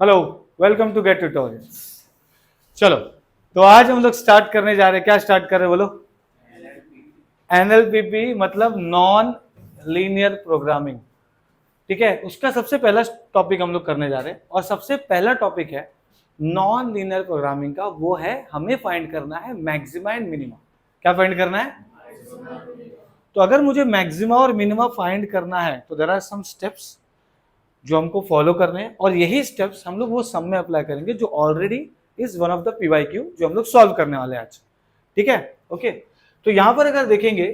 Hello, welcome to gate tutorials. चलो, तो आज हम लोग स्टार्ट करने जा रहे हैं। क्या स्टार्ट कर रहे हैं बोलो? एनएलपीपी मतलब नॉन लीनियर प्रोग्रामिंग। ठीक है, उसका सबसे पहला टॉपिक हम लोग करने जा रहे हैं और सबसे पहला टॉपिक है नॉन लीनियर प्रोग्रामिंग का। वो है हमें फाइंड करना है मैक्सिमा एंड मिनिमा। क्या फाइंड करना है? तो अगर मुझे मैक्सिमा और मिनिमा फाइंड करना है तो देयर आर सम स्टेप्स जो हमको फॉलो करने हैं और यही स्टेप्स हम लोग वो सम में अप्लाई करेंगे जो already is one of the PYQ जो हम लोग सॉल्व करने वाले हैं आज। ठीक है, ओके। तो यहां पर अगर देखेंगे,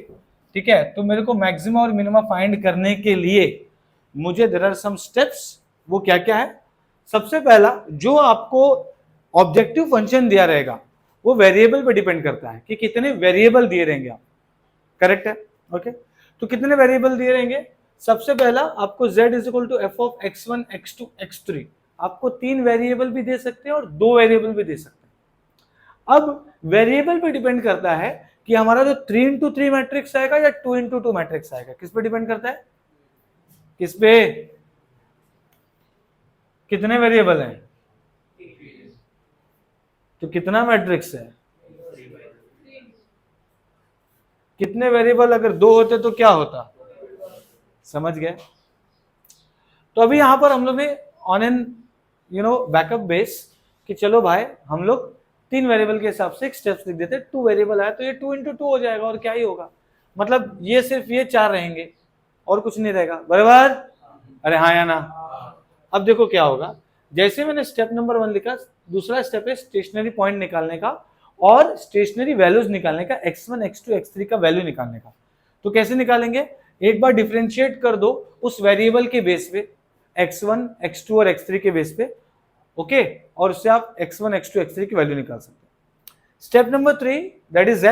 ठीक है, तो मेरे को मैक्सिमा और मिनिमा फाइंड करने के लिए मुझे देयर आर सम स्टेप्स। वो क्या क्या है? सबसे पहला, जो आपको ऑब्जेक्टिव फंक्शन दिया रहेगा वो वेरिएबल पे डिपेंड करता है कि कितने वेरिएबल दिए रहेंगे आप। करेक्ट है, ओके। तो कितने वेरिएबल दिए रहेंगे? सबसे पहला आपको z is equal to f of x1 x2 x3। आपको 3 वेरिएबल भी दे सकते हैं और 2 वेरिएबल भी दे सकते हैं। अब वेरिएबल पे डिपेंड करता है कि हमारा जो 3 इंटू 3 मैट्रिक्स आएगा या 2 इंटू 2 मैट्रिक्स आएगा। किस पे डिपेंड करता है? किस पे? कितने वेरिएबल हैं तो कितना मैट्रिक्स है? कितने वेरिएबल अगर 2 होते तो क्या होता? समझ गए? तो अभी यहां पर हम लोग ने ऑन एन बैकअप बेस कि चलो भाई हम लोग 3 वेरिएबल के हिसाब से एक स्टेप्स लिख देते। 2 वेरिएबल आया तो ये 2 इंटू 2 हो जाएगा और क्या ही होगा। मतलब ये सिर्फ ये 4 रहेंगे और कुछ नहीं रहेगा। बराबर? अरे हाँ या ना? अब देखो क्या होगा। जैसे मैंने स्टेप नंबर 1 लिखा, दूसरा स्टेप है स्टेशनरी पॉइंट निकालने का और स्टेशनरी वैल्यूज निकालने का, x1 x2 x3 का वैल्यू निकालने का। तो कैसे निकालेंगे? एक बार डिफरेंशिएट कर दो उस वेरिएबल के बेस पे, x1 x2 और x3 के बेस पे, ओके, और उससे आप x1 x2 x3 की वैल्यू निकाल सकते हैं। Step number 3 that is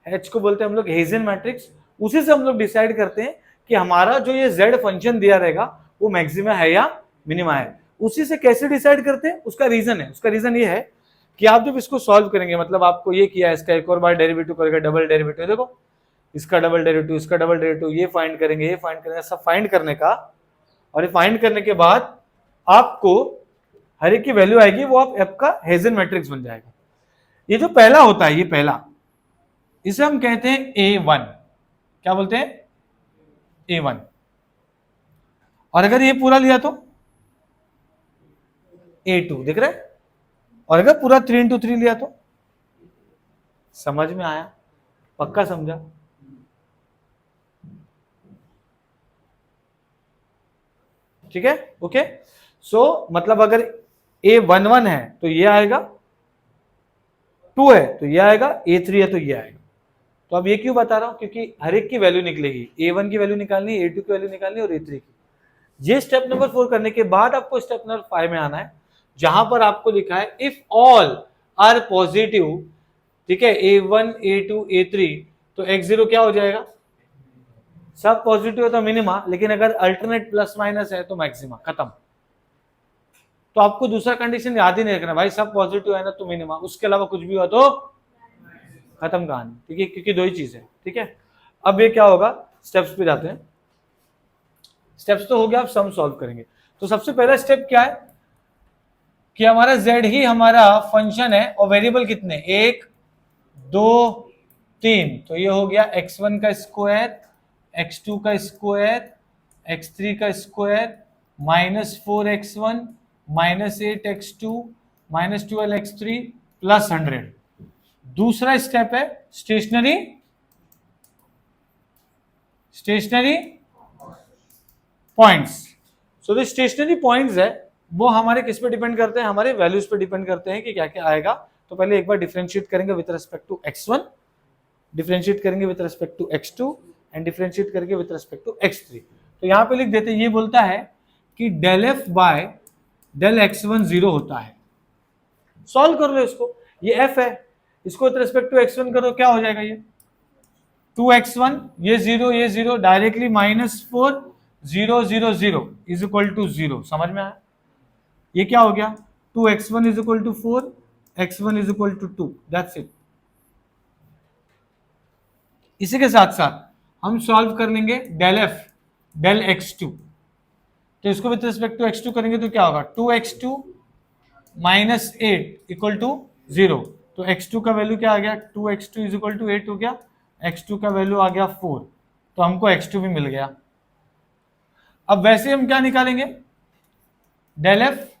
h को बोलते हैं हम लोग हेजन मैट्रिक्स। उसी से हम लोग डिसाइड करते हैं कि हमारा जो ये z फंक्शन दिया रहेगा वो मैक्सिमा है या मिनिमा है। उसी से कैसे डिसाइड करते हैं? उसका रीजन है। उसका रीजन ये है कि आप जब इसको सॉल्व करेंगे, मतलब आपको ये किया, इसका एक और बार डेरिवेटिव करेगा, डबल डेरिवेटिव, देखो इसका डबल डेरिवेटिव, इसका डबल डेरिवेटिव, ये फाइंड करेंगे, ये फाइंड करेंगे, सब फाइंड करने का, और ये फाइंड करने के बाद आपको हर एक की वैल्यू आएगी, वो आप एफ का हेजन मैट्रिक्स बन जाएगा। ये जो पहला होता है, ये पहला, इसे हम कहते हैं A1। क्या बोलते हैं? A1। और अगर ये पूरा लिया तो A2, दिख रहा है? और अगर पूरा 3 इंटू 3 लिया तो? समझ में आया? पक्का समझा? ठीक है, ओके। सो मतलब अगर A11 है तो ये आएगा, 2 है तो ये आएगा, A3 है तो ये आएगा। तो अब ये क्यों बता रहा हूं? क्योंकि हर एक की वैल्यू निकलेगी। A1 की वैल्यू निकालनी है, A2 की वैल्यू निकालनी है और A3 की। ये स्टेप नंबर 4 करने के बाद आपको स्टेप नंबर 5 में आना है, जहां पर आपको लिखा है इफ ऑल आर पॉजिटिव, ठीक है, A1 A2 A3, तो x0 क्या हो जाएगा? सब पॉजिटिव है तो मिनिमा, लेकिन अगर अल्टरनेट प्लस माइनस है तो मैक्सिमा। खत्म। तो आपको दूसरा कंडीशन याद ही नहीं रखना भाई, सब पॉजिटिव है ना तो मिनिमा, उसके अलावा कुछ भी हुआ तो खत्म कहानी। ठीक है, क्योंकि दो ही चीज है। ठीक है, अब ये क्या होगा? स्टेप्स पे जाते हैं। स्टेप्स तो हो गया, आप सम सॉल्व करेंगे। तो सबसे पहला स्टेप क्या है कि हमारा z ही हमारा फंक्शन है और वेरिएबल कितने? 1 2 3। तो ये हो गया x1 का स्क्वायर, x2 का स्क्वायर, x3 का square, -4x1 -8x2 -12x3 plus 100। दूसरा स्टेप है स्टेशनरी पॉइंट्स। सो जो स्टेशनरी पॉइंट्स है वो हमारे किस पे डिपेंड करते हैं? हमारे वैल्यूज पे डिपेंड करते हैं कि क्या क्या आएगा। तो पहले एक बार डिफरेंशिएट करेंगे with respect to x1, differentiate करेंगे with respect to x2 and differentiate करेंगे विद रिस्पेक्ट टू x3। तो यहां पे लिख देते हैं, ये बोलता है कि del f bye del x1 0 होता है। सॉल्व कर लो इसको, ये f है, इसको विद रिस्पेक्ट टू x1 करो, क्या हो जाएगा? ये 2x1, ये 0 ये 0, डायरेक्टली -4 0 0 0 इज इक्वल टू 0। समझ में आया? ये क्या हो गया? 2x1 is equal to 4, x1 is equal to 2, that's it. इसी के साथ साथ हम सॉल्व कर लेंगे del f del x2। तो इसको विथ रिस्पेक्ट टू x2 करेंगे तो क्या होगा, 2x2 माइनस 8 इक्वल टू 0। तो x2 का वैल्यू क्या आ गया, 2x2 इज इक्वल टू 8 हो गया, x2 का वैल्यू आ गया 4, तो हमको x2 भी मिल गया। अब वैसे हम क्या निकालेंगे, del f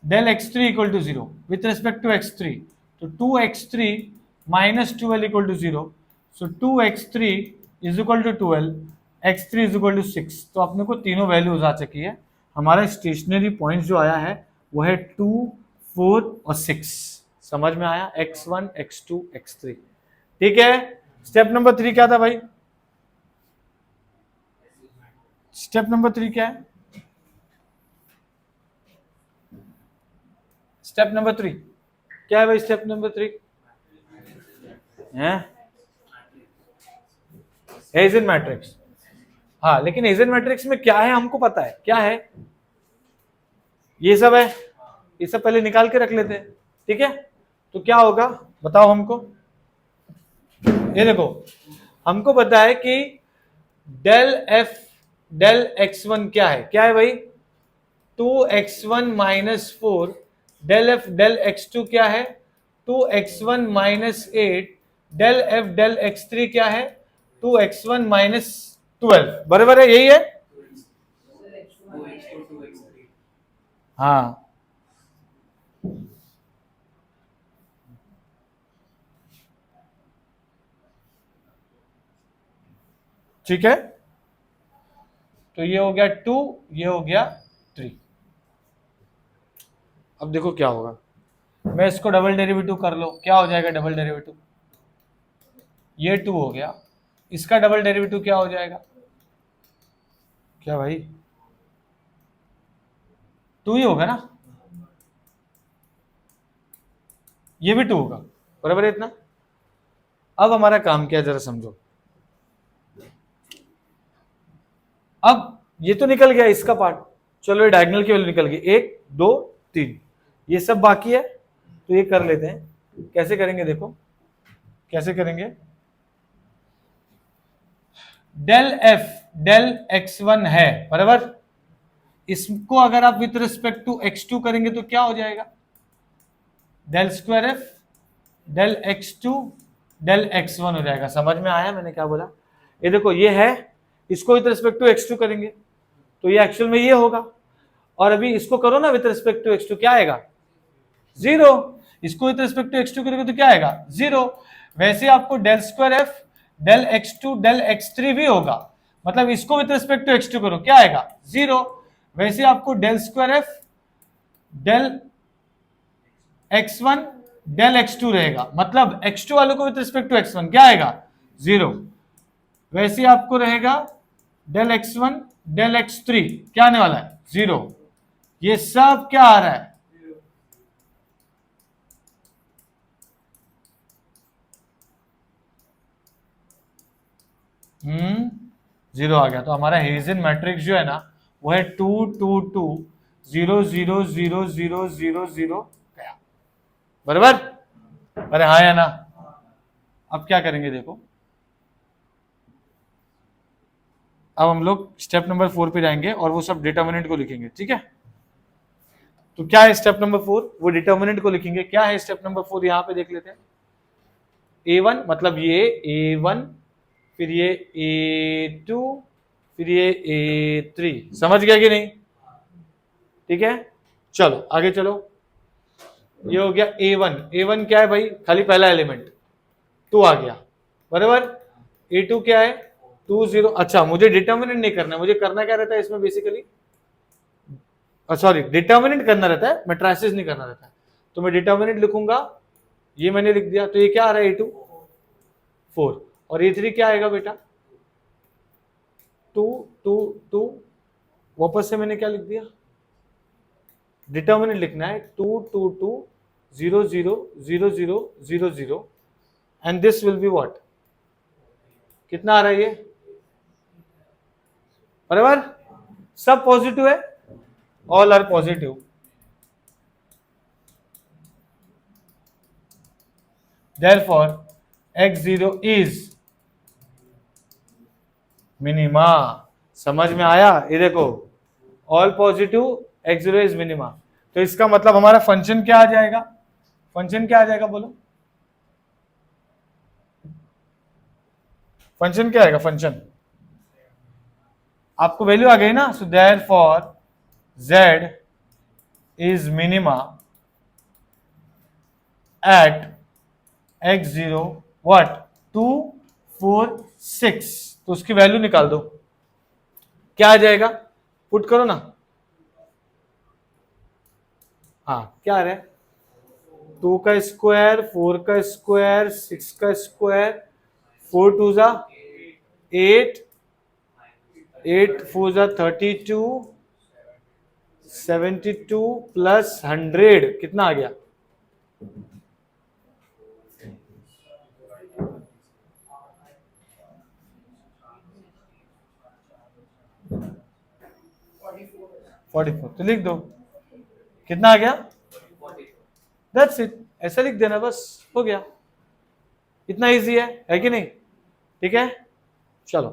del x3 equal to 0 with respect to x3, तो 2x3 minus 12 equal to 0, so 2x3 is equal to 12, x3 is equal to 6। तो अपने को तीनों वैल्यूज आ चुकी है। हमारा स्टेशनरी पॉइंट जो आया है वो है 2, 4 और 6। समझ में आया, x1 x2 x3। ठीक है, स्टेप नंबर 3 क्या था भाई, स्टेप नंबर 3 क्या है, स्टेप नंबर 3 क्या है भाई, स्टेप नंबर 3 है हेज़न मैट्रिक्स। हाँ, लेकिन हेज़न मैट्रिक्स में क्या है हमको पता है, क्या है, ये सब है, ये सब पहले निकाल के रख लेते हैं। ठीक है, तो क्या होगा बताओ हमको, ये देखो हमको पता है कि डेल एफ डेल x1 क्या है भाई, 2x1 minus 4, del f del x2 क्या है, 2x1 minus 8, del f del x3 क्या है, 2x1 माइनस 12। बराबर है, यही है। हाँ, ठीक है, तो ये हो गया 2, ये हो गया 3। अब देखो क्या होगा, मैं इसको डबल डेरिवेटिव कर लो, क्या हो जाएगा डबल डेरिवेटिव, ये 2 हो गया, इसका डबल डेरिवेटिव क्या हो जाएगा, क्या भाई 2 ही होगा ना, ये भी 2 होगा, बराबर है इतना। अब हमारा काम क्या है जरा समझो, अब ये तो निकल गया इसका पार्ट, चलो ये डायगोनल की वैल्यू निकल गई, 1 2 3, ये सब बाकी है, तो ये कर लेते हैं। कैसे करेंगे देखो, कैसे करेंगे, डेल एफ डेल x1 है बराबर, इसको अगर आप विथ रिस्पेक्ट टू x2 करेंगे तो क्या हो जाएगा, del square f del x2 del x1 हो जाएगा। समझ में आया मैंने क्या बोला, ये देखो ये है, इसको विथ रिस्पेक्ट टू x2 करेंगे तो ये एक्चुअल में ये होगा, और अभी इसको करो ना विथ रिस्पेक्ट टू x2, क्या आएगा 0, इसको विथ रिस्पेक्ट टू x2 करोगे तो क्या आएगा 0। वैसे आपको del square f del x2 del x3 भी होगा, मतलब इसको विथ रिस्पेक्ट टू x2 करो क्या आएगा 0। वैसे आपको del square f del x1 del x2 रहेगा, मतलब x2 वालों को विथ रिस्पेक्ट टू x1 क्या आएगा 0। वैसे आपको रहेगा डेल x1 डेल x3 क्या आने वाला है 0। ये सब क्या आ रहा है, जीरो आ गया। तो हमारा हेज़न मैट्रिक्स जो है ना वो है 2 2 2 0 0 0 0 0 0 गया, बराबर, अरे हाँ या ना। अब क्या करेंगे देखो, अब हम लोग स्टेप नंबर 4 पे जाएंगे और वो सब डिटर्मिनेंट को लिखेंगे। ठीक है, तो क्या है स्टेप नंबर 4, वो डिटर्मिनेंट को लिखेंगे। क्या है स्टेप नंबर 4, यहां पे देख लेते हैं। A1 मतलब ये A1, फिर ये A2, फिर ये A3। समझ गया कि नहीं, ठीक है, चलो आगे चलो। ये हो गया A1, A1 क्या है भाई, खाली पहला एलिमेंट 2 आ गया, बराबर। A2 क्या है 2 0। अच्छा, मुझे डिटर्मिनेंट नहीं करना है, मुझे करना क्या रहता है इसमें बेसिकली, सॉरी डिटर्मिनेंट करना रहता है, मैट्रिसेस नहीं करना रहता है। तो मैं डिटर्मिनेंट लिखूंगा, ये मैंने लिख दिया, तो ये क्या आ रहा है A2 4, और A3 क्या आएगा बेटा 2 2 2। वापस से मैंने क्या लिख दिया, डिटर्मिनेंट लिखना है 2 2 2 0 0 0 0 0 0, and this will be what, कितना आ रहा है ये, बराबर, सब पॉजिटिव है, all are positive. Therefore, x0 is minima. समझ में आया, ये देखो all positive, x0 is minima. तो इसका मतलब हमारा फंक्शन क्या आ जाएगा, फंक्शन क्या आ जाएगा बोलो, फंक्शन क्या आएगा, फंक्शन आपको वैल्यू आ गई ना। So therefore z is minima at x0 what 2 4 6। तो उसकी वैल्यू निकाल दो, क्या आ जाएगा, पुट करो ना। हाँ क्या आ रहा है, 2 का स्क्वायर, 4 का स्क्वायर, 6 का स्क्वायर, 4 2 जा 8, 8 4 जा 32, 72 प्लस 100 कितना आ गया, फोर्टी फोर। तो लिख दो कितना आ गया, दैट्स इट, ऐसा लिख देना बस, हो गया। इतना इजी है कि नहीं, ठीक है, चलो।